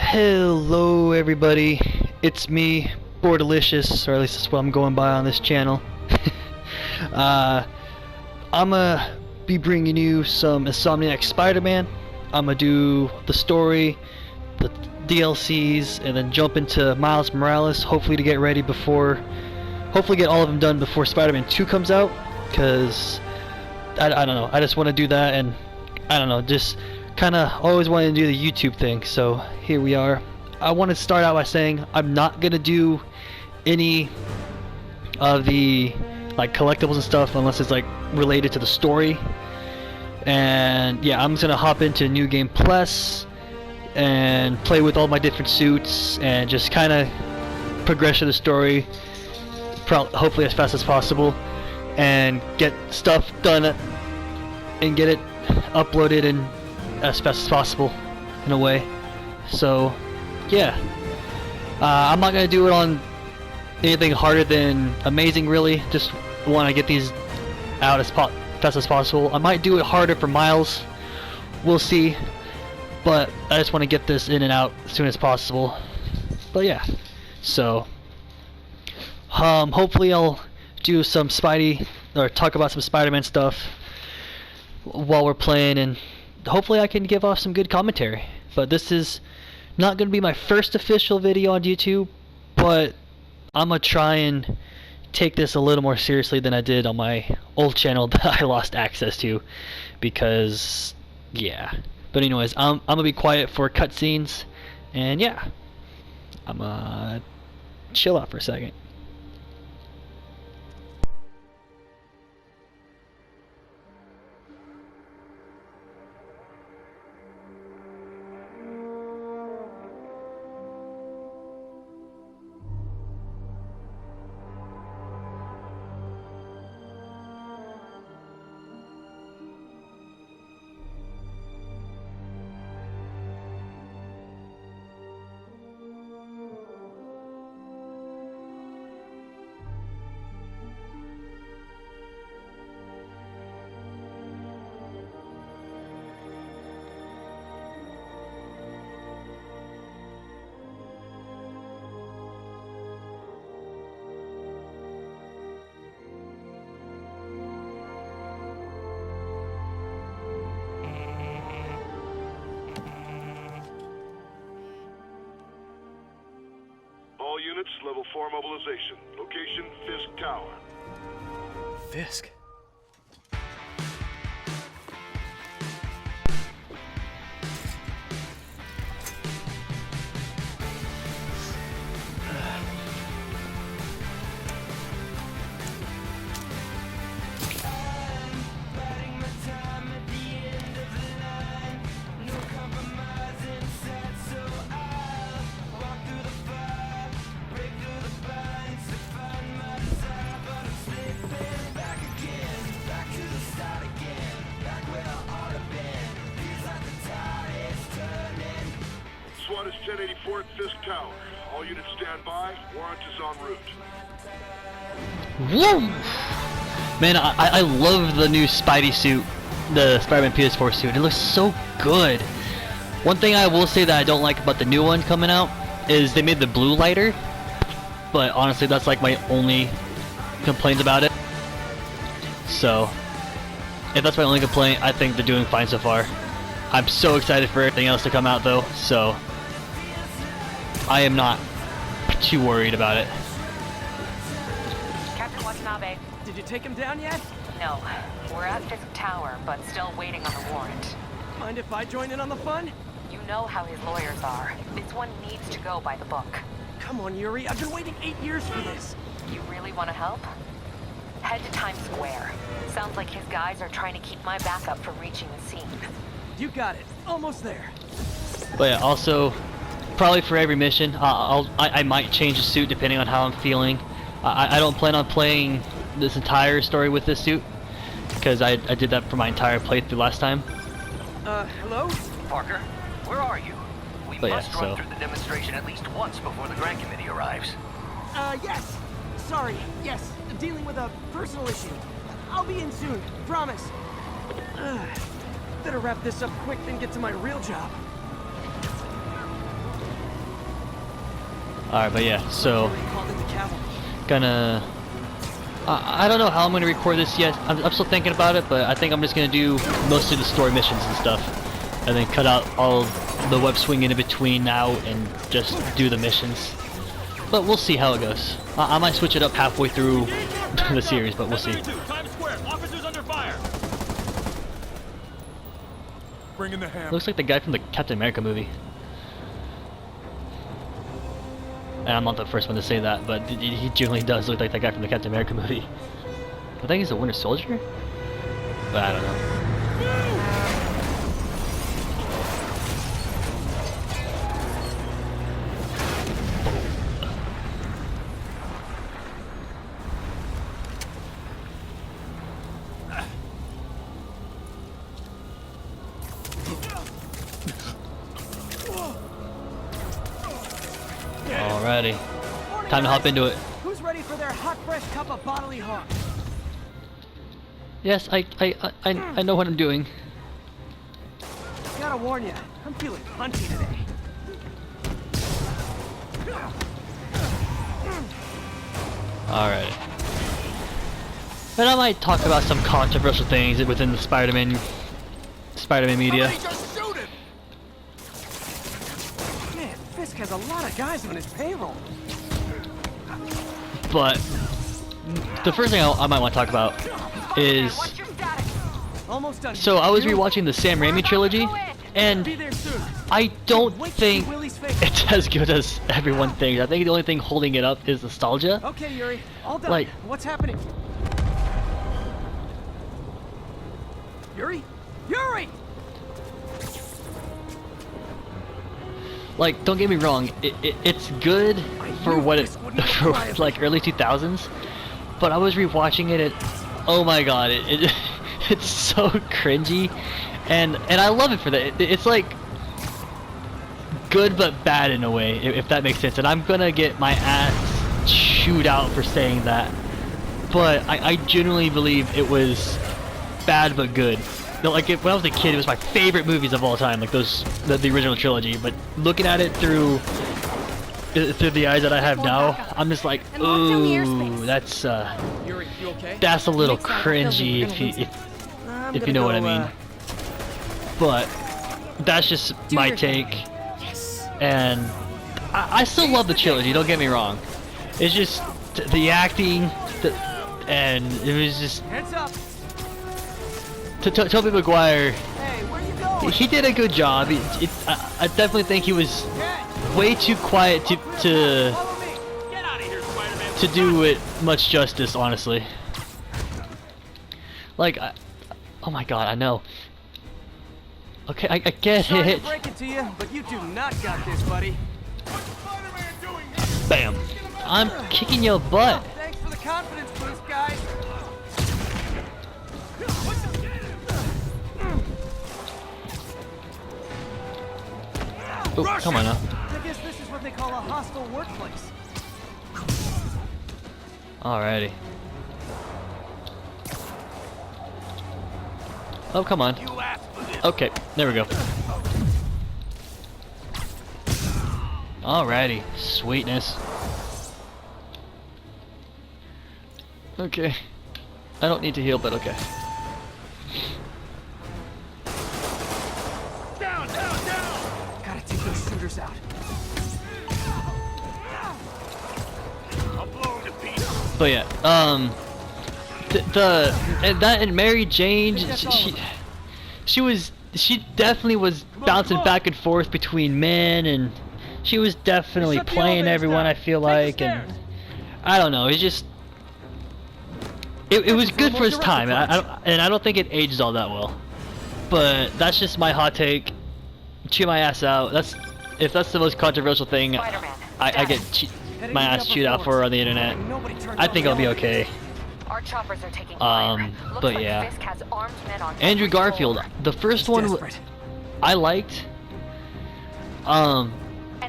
Hello everybody, it's me, Bordelicious, or at least that's what I'm going by on this channel. I'ma be bringing you some Insomniac Spider-Man. I'ma do the story, the DLCs, and then jump into Miles Morales, hopefully to get ready before, hopefully get all of them done before Spider-Man 2 comes out, because I don't know, I just want to do that, and I don't know, just kinda always wanted to do the YouTube thing, so here we are. I want to start out by saying I'm not gonna do any of the like collectibles and stuff unless it's like related to the story. And yeah, I'm just gonna hop into New Game Plus and play with all my different suits and just kind of progress through the story, hopefully as fast as possible, and get stuff done and get it uploaded and as fast as possible in a way. So yeah, I'm not gonna do it on anything harder than amazing, really. Just want to get these out as fast as possible. I might do it harder for Miles, we'll see, but I just want to get this in and out as soon as possible. But yeah, so hopefully I'll do some Spidey, or talk about some Spider-Man stuff while we're playing, and hopefully I can give off some good commentary. But this is not going to be my first official video on YouTube, but I'm going to try and take this a little more seriously than I did on my old channel that I lost access to, because yeah. But anyways, I'm going to be quiet for cutscenes, and yeah, I'm going to chill out for a second. All units, level 4 mobilization. Location, Fisk Tower. Fisk? SWAT is 1084 at Fisk Tower. All units stand by. Warrant is en route. Woo! Man, I love the new Spidey suit, the Spider-Man PS4 suit. It looks so good. One thing I will say that I don't like about the new one coming out is they made the blue lighter, but honestly that's like my only complaint about it. So if that's my only complaint, I think they're doing fine so far. I'm so excited for everything else to come out though, so I am not too worried about it. Captain Watanabe. Did you take him down yet? No, we're at Fisk Tower, but still waiting on the warrant. Mind if I join in on the fun? You know how his lawyers are. This one needs to go by the book. Come on, Yuri. I've been waiting 8 years for this. You really want to help? Head to Times Square. Sounds like his guys are trying to keep my backup from reaching the scene. You got it. Almost there. But yeah, also, probably for every mission, I might change the suit depending on how I'm feeling. I don't plan on playing this entire story with this suit, because I did that for my entire playthrough last time. Hello? Parker, where are you? We But yeah, must run through the demonstration at least once before the grant committee arrives. Yes. Sorry. Yes. Dealing with a personal issue. I'll be in soon. Promise. Better wrap this up quick than get to my real job. Alright, but yeah, so Called in the cavalry. gonna I don't know how I'm gonna record this yet. I'm still thinking about it, but I think I'm just gonna do mostly the story missions and stuff, and then cut out all the web swinging in between now and just do the missions. But we'll see how it goes. I might switch it up halfway through the series, but we'll see. Times Square, officers under fire. Bring in the hammer. Looks like the guy from the Captain America movie. And I'm not the first one to say that, but he generally does look like that guy from the Captain America movie. I think he's a Winter Soldier? But I don't know. Alrighty. Time to hop into it. Who's ready for their hot, fresh cup of bodily harm? Yes, I know what I'm doing. Gotta warn you, I'm feeling punchy today. Alright. And I might talk about some controversial things within the Spider-Man media. Just shoot him! Man, Fisk has a lot of guys on his payroll. But the first thing I might want to talk about is, What's your status? Almost done. so I was You? rewatching the Sam Raimi trilogy, and Be there soon. I don't Wait to see think Willie's face. it's as good as everyone thinks. I think the only thing holding it up is nostalgia. Okay, Yuri, all done. Like- What's happening? Yuri? Yuri! Like, don't get me wrong, it's good for what it, for like early 2000s, but I was rewatching it, oh my god, it's so cringy, and I love it for that. It's like good but bad in a way, if that makes sense, and I'm gonna get my ass chewed out for saying that, but I genuinely believe it was bad but good. No, like when I was a kid, it was my favorite movies of all time, like the original trilogy. But looking at it through the eyes that I have now, I'm just like, ooh, that's Yuri, you okay? that's a little cringy if you know what I mean. But that's just my take, and I still love the trilogy. Don't get me wrong. It's just the acting, and it was just. Heads up. Tobey Maguire, Hey, where you going? he did a good job. I definitely think he was Hey, way too quiet to follow me. Get out of here, Spider-Man. to do it much justice, honestly. Like, oh my god, I know. Okay, I get Sorry it. to break it to you, but you do not got this, buddy. Bam. I'm kicking your butt. Thanks for the confidence boost, guys. Oh, come on now. I guess this is what they call a hostile workplace. Alrighty. Oh, come on. You asked for this. Okay, there we go. Alrighty, sweetness. Okay. I don't need to heal, but okay. Down, down, down. Gotta take those shooters out. I'll blow him to pieces. But yeah, and Mary Jane, she definitely was bouncing back and forth between men, and she was definitely Shut the playing elevators everyone. down. I feel Take the like, and stairs. I don't know. It's just it was good for its time, and I don't think it aged all that well. But that's just my hot take. Chew my ass out. If that's the most controversial thing Spider-Man, I get Heading my to the ass upper chewed out floors. for on the internet. Nobody turns I off think the I'll be elevator. okay. our choppers are taking fire. Looks But like yeah. Fisk has armed men on Andrew every floor. Garfield, the first He's one desperate. I liked. And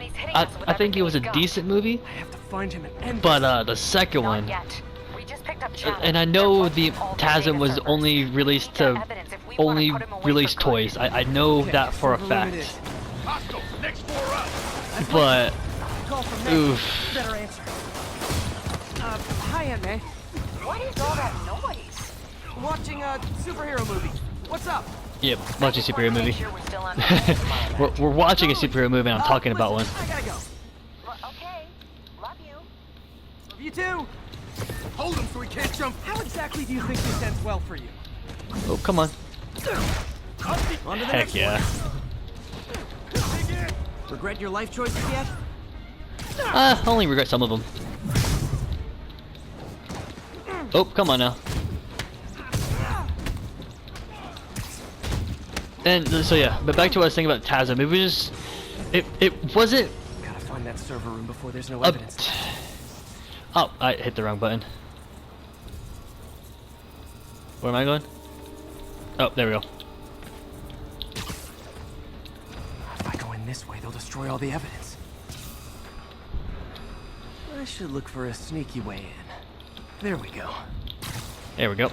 he's hitting us with I think it was a everything he's got. decent movie, I have to find him and end but this. the second Not one, yet. We just picked up chatter. and I know They're the watching all their TASM data was servers. only released We need to that evidence if we wanna only put him away release for toys. good. I know Okay, that for a whatever it fact. is. Hostile, next floor up. But call from May. Oof. Better answer. Hi, Aunt May. What is all that noise? Watching a superhero movie. What's up? Yep, watching a superhero Make movie. sure we're still on we're watching a superhero movie and I'm talking about one. Listen, I gotta go. Okay. Love you. Love you too. Hold him so he can't jump. How exactly do you think this ends well for you? Oh, come on. On to the Heck next yeah. one. Regret your life choices yet? I only regret some of them. Oh, come on now. And so yeah, but back to what I was thinking about TASM. It was just, it wasn't. Gotta find that server room before there's no a- evidence. Oh, I hit the wrong button. Where am I going? Oh, there we go. If I go in this way, they'll destroy all the evidence. I should look for a sneaky way in. There we go. There we go.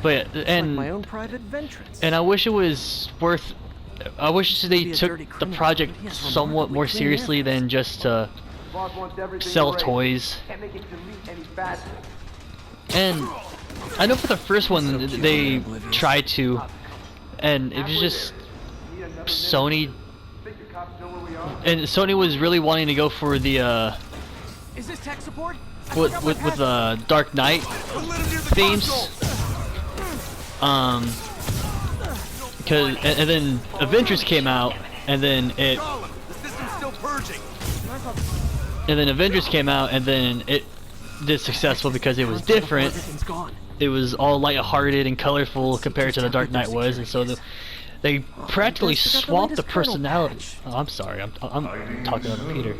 But yeah, and Like my own private ventrance. and I wish it was worth. I wish they Be a took dirty the criminal, project but he has somewhat more remarkably clean seriously than just to Boss wants everything sell erased. toys. Can't make it delete any faster. And I know for the first one they tried to, and it was just Need another Sony, think the cops know where we are? and Sony was really wanting to go for the Is this tech support? with Dark Knight themes. Because and then Avengers came out, and then it, The system's still purging. and then Avengers came out, and then it did successful because it was different. Everything's gone. It was all light-hearted and colorful compared to the Dark Knight was, and so they practically swapped the personality. Oh, I'm sorry, I'm talking over Peter.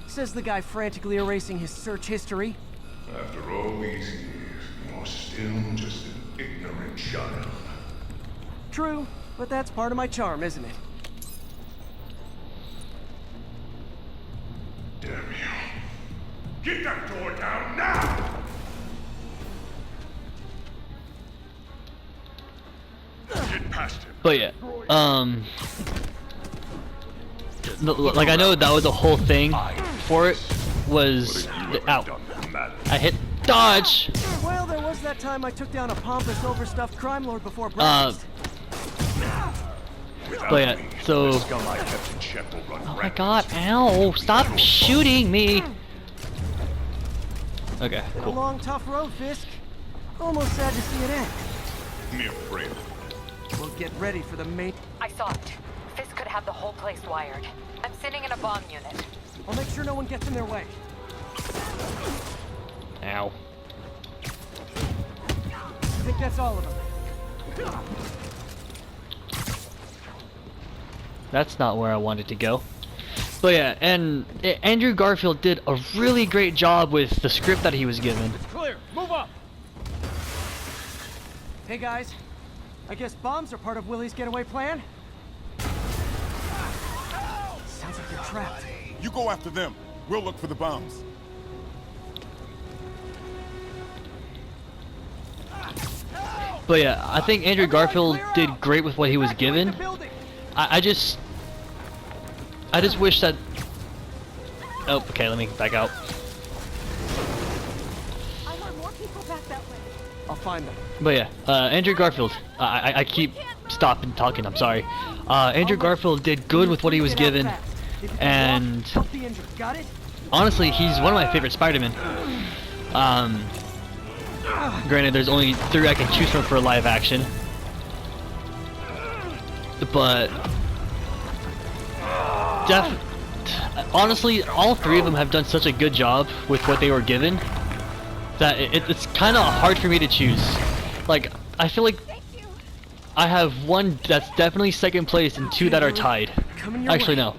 Says the guy frantically erasing his search history. After all these years, you're still just an ignorant child. True, but that's part of my charm, isn't it? Damn you. Get that door down now! Get past him. But yeah, like I know that was the whole thing for it was ow. I hit dodge. Well, there was that time I took down a pompous, overstuffed crime lord before breakfast. But yeah, so Scum I kept in check will run oh my god, ow! Stop shooting me. Okay, A cool. long, tough road, Fisk. Almost sad to see it end. me afraid. Well, get ready for the main. I saw it. Fisk could have the whole place wired. I'm sitting in a bomb unit. I'll make sure no one gets in their way. Ow. I think that's all of them. That's not where I wanted to go. But yeah, and Andrew Garfield did a really great job with the script that he was given. Clear. Move up. Hey guys, I guess bombs are part of Willie's getaway plan? Sounds like they're trapped. You go after them. We'll look for the bombs. But yeah, I think Andrew Garfield did great with what he was given. I just wish that. Oh, okay. Let me back out. I want more people back that way. I'll find them. But yeah, Andrew Garfield. I keep stopping talking. I'm sorry. Andrew Garfield did good with what he was given, and Help the injured. Got it? honestly, he's one of my favorite Spider-Man. Granted, there's only 3 I can choose from for live action, but honestly, all 3 of them have done such a good job with what they were given that it's kind of hard for me to choose. Like, I feel like I have 1 that's definitely second place and 2 that are tied. Coming your Actually, way. no.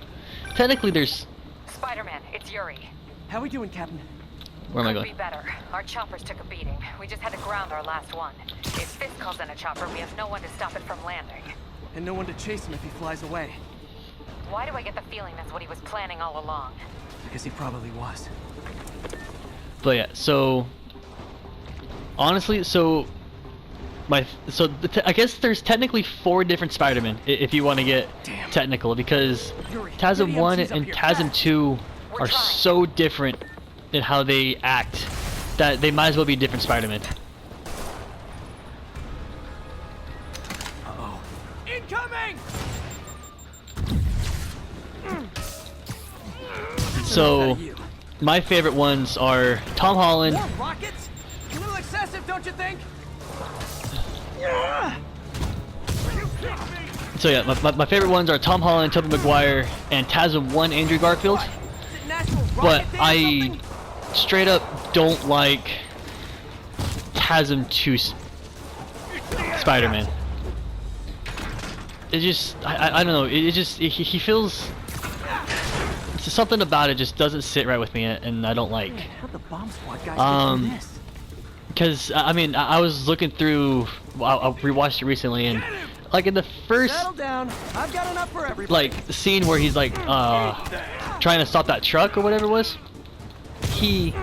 Technically, there's. Spider-Man, it's Yuri. How we doing, Captain? Where am I Could going? be better. Our choppers took a beating. We just had to ground our last one. If Fisk calls in a chopper, we have no one to stop it from landing. And no one to chase him if he flies away. Why do I get the feeling that's what he was planning all along? Because he probably was. But yeah, so honestly, so I guess there's technically 4 different Spider-Man if you want to get technical, because TASM 1 and TASM 2 are so different in how they act that they might as well be different Spider-Man. Uh-oh. Incoming! So, my favorite ones are Tom Holland. More rockets? A little excessive, don't you think? So yeah, my favorite ones are Tom Holland, Tobey Maguire, and TASM 1 Andrew Garfield. But I straight up don't like TASM 2 Spider-Man. It just, I don't know, it just, he feels, something about it just doesn't sit right with me, and I don't like. How'd the bomb squad guys get this? Because, I mean, I was looking through, I rewatched it recently, and like in the first, Settle down. I've got enough for everybody. like, scene where he's like, trying to stop that truck or whatever it was, he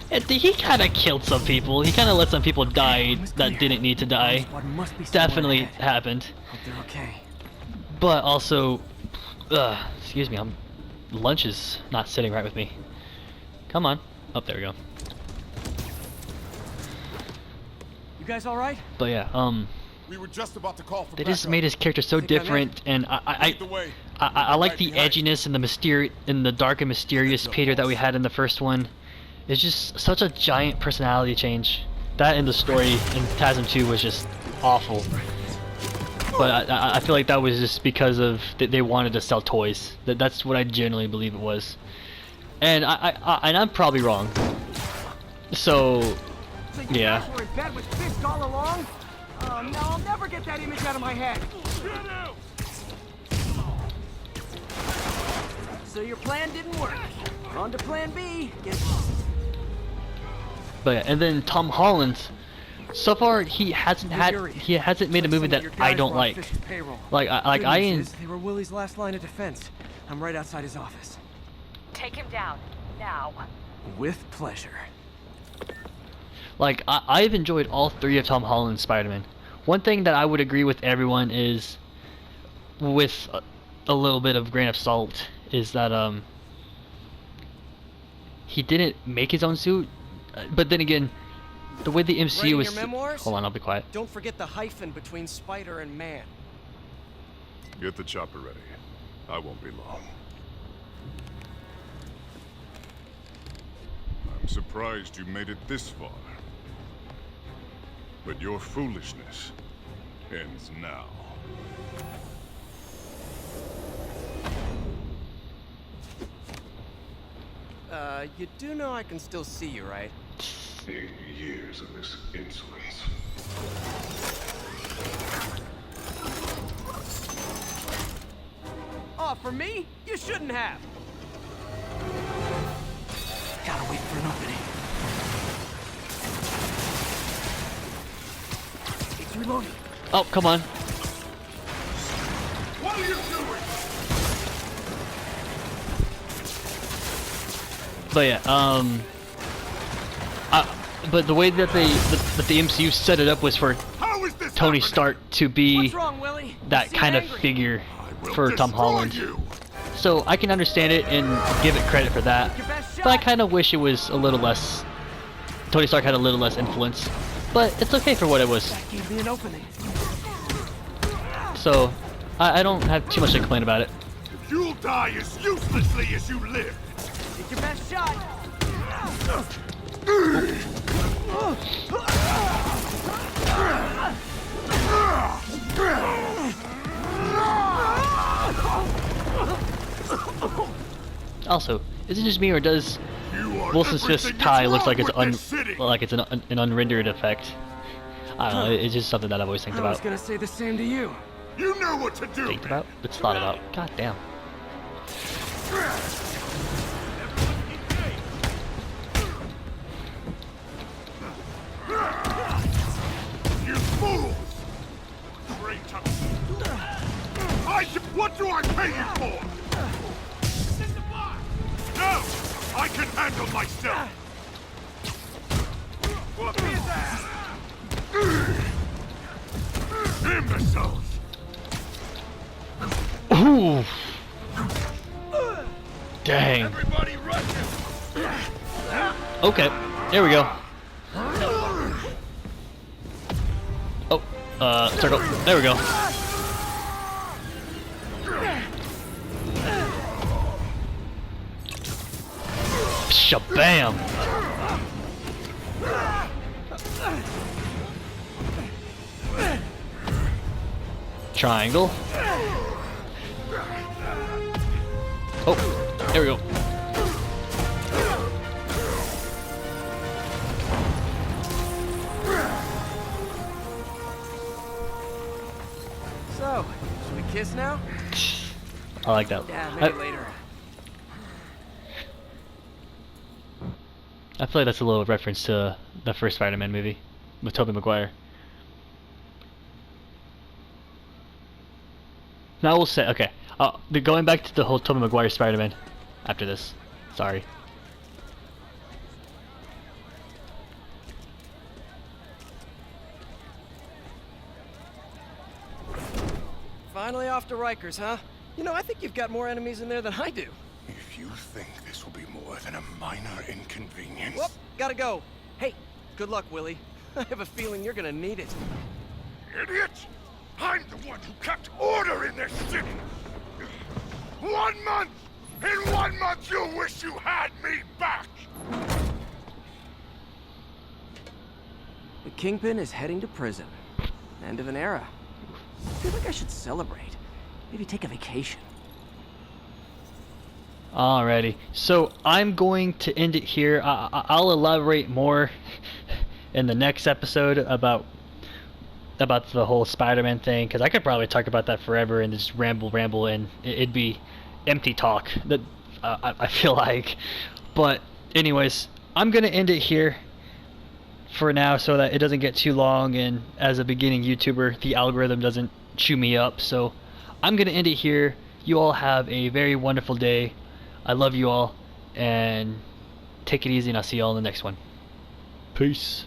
kind of killed some people. He kind of let some people die that didn't need to die. Definitely happened. Hope they're okay. But also, excuse me, lunch is not sitting right with me. Come on. Oh, there we go. You guys all right? But yeah, We were just about to call for they just made his character so different, and I like the edginess and the dark and mysterious Peter that we had in the first one. It's just such a giant personality change. That in the story in TASM 2 was just awful. But I feel like that was just because of they wanted to sell toys. That's what I genuinely believe it was. And I'm probably wrong. So yeah. We're in bed with Fisk all along? No, I'll never get that image out of my head. So your plan didn't work. On to plan B. But yeah, and then Tom Holland, so far he hasn't made a movie that I don't like. They were Willie's last line of defense. I'm right outside his office. Take him down, now. With pleasure. Like, I've enjoyed all 3 of Tom Holland's Spider-Man. One thing that I would agree with everyone is, with a little bit of grain of salt, is that he didn't make his own suit. But then again, the way the MCU was. Hold on, I'll be quiet. Don't forget the hyphen between Spider and Man. Get the chopper ready. I won't be long. I'm surprised you made it this far. But your foolishness ends now. You do know I can still see you, right? 80 years of this insolence. Oh, for me? You shouldn't have. Gotta wait for an opening. It's reloading. Oh, come on. What are you doing? But yeah, but the way that the MCU set it up was for Tony Stark to be What's wrong, Willie? that kind of figure for Tom Holland. So I can understand it and give it credit for that. But I kind of wish it was a little less. Tony Stark had a little less influence. But it's okay for what it was. That gave me an opening. So I don't have too much to complain about it. You'll die as uselessly as you live. Take your best shot. Also, is it just me or does Wilson's fist tie looks like it's an unrendered effect? I don't know. It's just something that I've always think I was about. gonna say the same to you. You know what to do. Think about? It's thought about. God damn. You fools! What do I pay you for? No! I can handle myself! Whoop his ass! Imbeciles! Ooh. Dang. Everybody rushing! Okay, here we go. Oh, circle. There we go. Shabam! Triangle. Oh, there we go. So, should we kiss now? I like that. Yeah, maybe later. I feel like that's a little reference to the first Spider-Man movie with Tobey Maguire. Now we'll say, okay, going back to the whole Tobey Maguire Spider-Man after this. Sorry. Finally off to Rikers, huh? You know, I think you've got more enemies in there than I do. If you think this will be more than a minor inconvenience... Whoop, gotta go. Hey, good luck, Willie. I have a feeling you're gonna need it. Idiot! I'm the one who kept order in this city! 1 month! In 1 month you'll wish you had me back! The Kingpin is heading to prison. End of an era. I feel like I should celebrate. Maybe take a vacation. Alrighty, so I'm going to end it here. I'll elaborate more in the next episode about the whole Spider-Man thing, because I could probably talk about that forever and just ramble, and it'd be empty talk. That I feel like. But anyways, I'm gonna end it here for now, so that it doesn't get too long, and as a beginning YouTuber, the algorithm doesn't chew me up. So I'm gonna end it here. You all have a very wonderful day. I love you all, and take it easy, and I'll see you all in the next one. Peace.